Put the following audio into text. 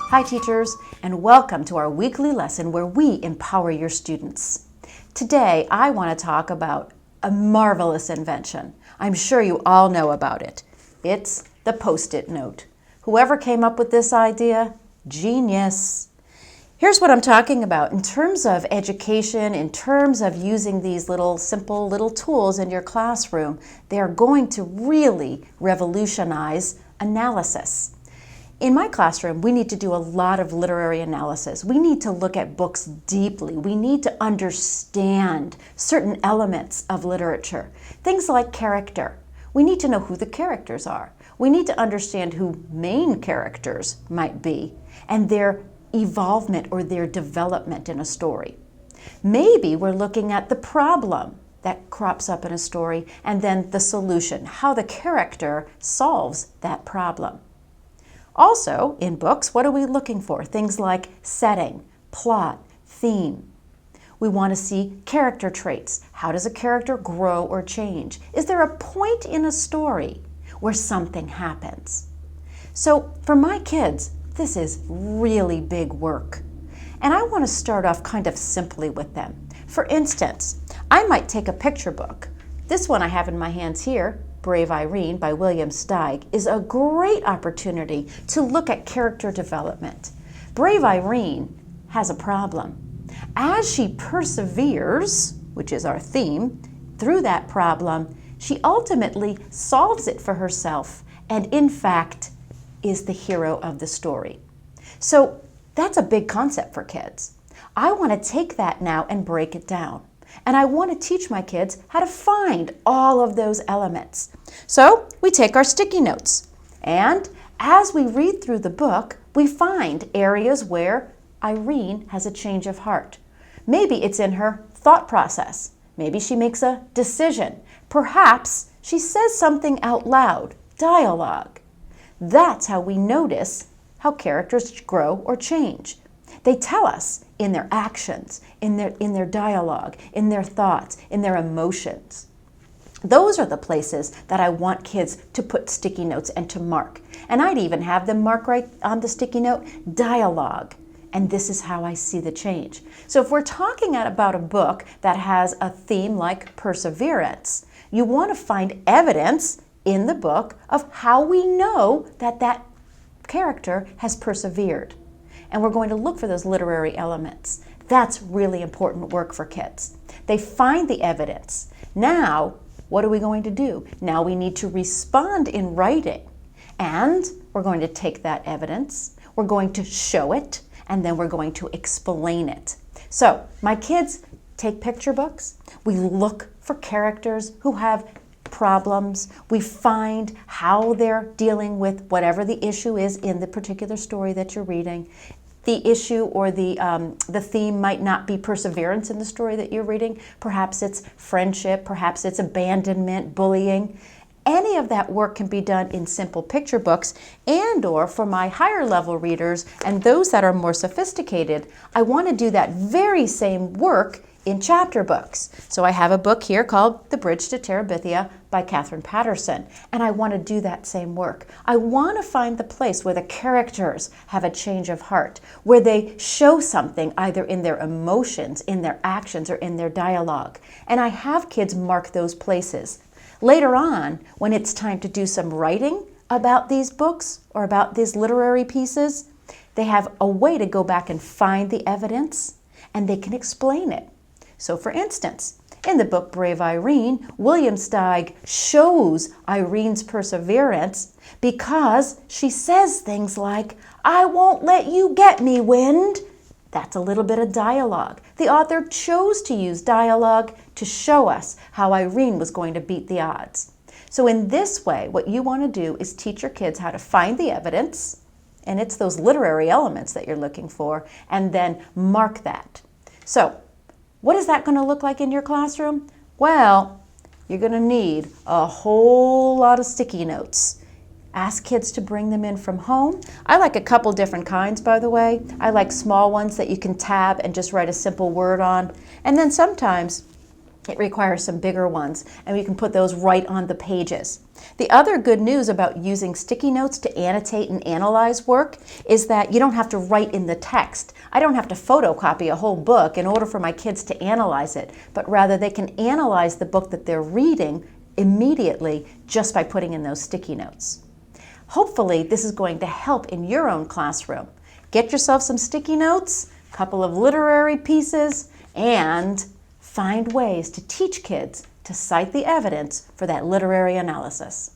Hi teachers, and welcome to our weekly lesson where we empower your students. Today I want to talk about a marvelous invention. I'm sure you all know about it. It's the Post-it note. Whoever came up with this idea, genius. Here's what I'm talking about. In terms of education, in terms of using these simple little tools in your classroom, they are going to really revolutionize analysis. In my classroom, we need to do a lot of literary analysis. We need to look at books deeply. We need to understand certain elements of literature. Things like character. We need to know who the characters are. We need to understand who main characters might be and their evolvement or their development in a story. Maybe we're looking at the problem that crops up in a story and then the solution, how the character solves that problem. Also, in books, what are we looking for? Things like setting, plot, theme. We want to see character traits. How does a character grow or change? Is there a point in a story where something happens? So for my kids, this is really big work. And I want to start off kind of simply with them. For instance, I might take a picture book. This one I have in my hands here, Brave Irene by William Steig, is a great opportunity to look at character development. Brave Irene has a problem. As she perseveres, which is our theme, through that problem, she ultimately solves it for herself and in fact is the hero of the story. So that's a big concept for kids. I want to take that now and break it down. And I want to teach my kids how to find all of those elements. So we take our sticky notes. And as we read through the book, we find areas where Irene has a change of heart. Maybe it's in her thought process. Maybe she makes a decision. Perhaps she says something out loud, dialogue. That's how we notice how characters grow or change. They tell us in their actions, in their dialogue, in their thoughts, in their emotions. Those are the places that I want kids to put sticky notes and to mark. And I'd even have them mark right on the sticky note, dialogue. And this is how I see the change. So if we're talking about a book that has a theme like perseverance, you want to find evidence in the book of how we know that that character has persevered. And we're going to look for those literary elements. That's really important work for kids. They find the evidence. Now, what are we going to do? Now we need to respond in writing. And we're going to take that evidence, we're going to show it, and then we're going to explain it. So my kids take picture books. We look for characters who have problems. We find how they're dealing with whatever the issue is in the particular story that you're reading. The issue or the theme might not be perseverance in the story that you're reading. Perhaps it's friendship, perhaps it's abandonment, bullying. Any of that work can be done in simple picture books, and or for my higher level readers and those that are more sophisticated, I want to do that very same work in chapter books. So I have a book here called The Bridge to Terabithia by Catherine Patterson, and I want to do that same work. I want to find the place where the characters have a change of heart, where they show something either in their emotions, in their actions, or in their dialogue. And I have kids mark those places. Later on, when it's time to do some writing about these books or about these literary pieces, they have a way to go back and find the evidence, and they can explain it. So for instance, in the book Brave Irene, William Steig shows Irene's perseverance because she says things like, "I won't let you get me, wind." That's a little bit of dialogue. The author chose to use dialogue to show us how Irene was going to beat the odds. So in this way, what you want to do is teach your kids how to find the evidence, and it's those literary elements that you're looking for, and then mark that. So what is that going to look like in your classroom? Well, you're going to need a whole lot of sticky notes. Ask kids to bring them in from home. I like a couple different kinds, by the way. I like small ones that you can tab and just write a simple word on. And then sometimes It requires some bigger ones, and we can put those right on the pages. The other good news about using sticky notes to annotate and analyze work is that you don't have to write in the text. I don't have to photocopy a whole book in order for my kids to analyze it, but rather they can analyze the book that they're reading immediately just by putting in those sticky notes. Hopefully, this is going to help in your own classroom. Get yourself some sticky notes, a couple of literary pieces, and find ways to teach kids to cite the evidence for that literary analysis.